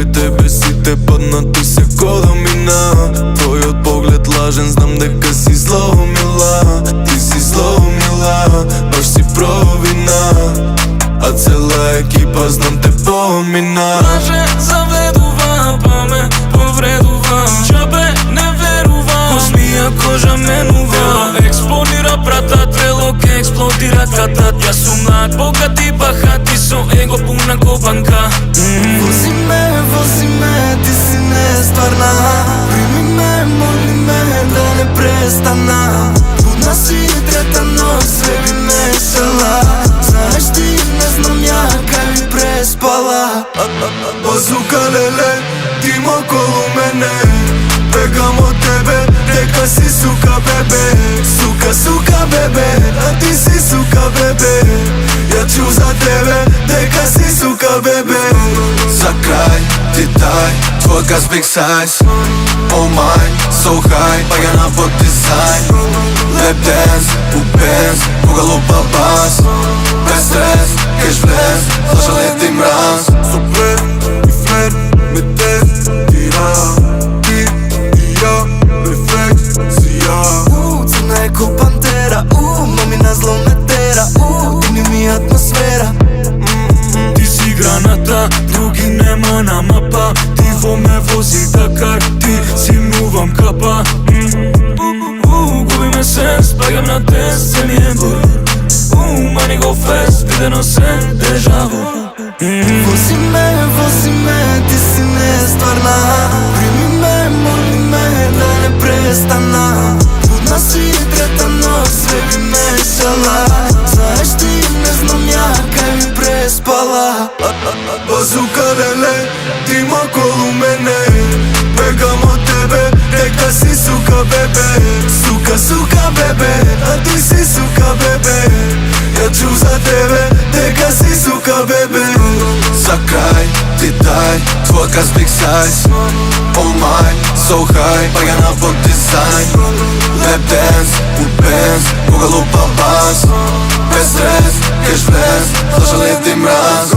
Покрај тебе сите паднати се кодамина. Твојот поглед лажен, знам дека си злоумила. Ти си злоумила, баш си провина. А цела екипа знам те помина. Лаже, заведува, па ме повредува. Чабе не верува, ко смија кожа менува. Експлодира брата, трело ке експлодира катат. Јас сум млад, богат и бахат и со его пуна ко банка. Вози ме, ти си нестварна. Прими ме, моли ме да не престана. Будна си трета нощ, све би мешала. Знаеш ти, не знам ја кај ми преспала. Базука леле, ти ма околу мене. Бегам од тебе, дека си сука бебе. Сука бебе, а ти си сука бебе. Ја чу за тебе, дека си сука бебе. За крај, ти дай, твој газ big size. Oh my, so high, паѓана во дизајн. Lap dance, у Benz, кога лупа бас. Без стрес, кеш влез, флаша лети мраз. Супер и флер, ме те тира. Ти и ја, рефлекс си ја. Црна е ко пантера, мамина зло ме тера. Дигни ми атмосфера. Ти си граната, други нема на мапа. Ти во ме вози Дакар, ти си мувам капа. Губи ме сенс, паѓам на тест, се ми е гор. Money go fast, видено се дежаву. Вози ме, ти си нестварна. Прими ме, моли ме да не престана. Будна си трета нощ, све би мешала. Знаеш ти, не знам ја кај ми преспала. Базука леле, ти ма околу мене. Бегам од тебе, дека си сука бебе. Сука бебе, а ти си сука бебе. Ја чу за тебе, дека си сука бебе. За крај, ти дай, твој газ big size. Oh my, so high, паѓана во дизајн. Lap dance, у Benz, кога лупа бас. Без стрес, кеш влез, флаша лети мраз.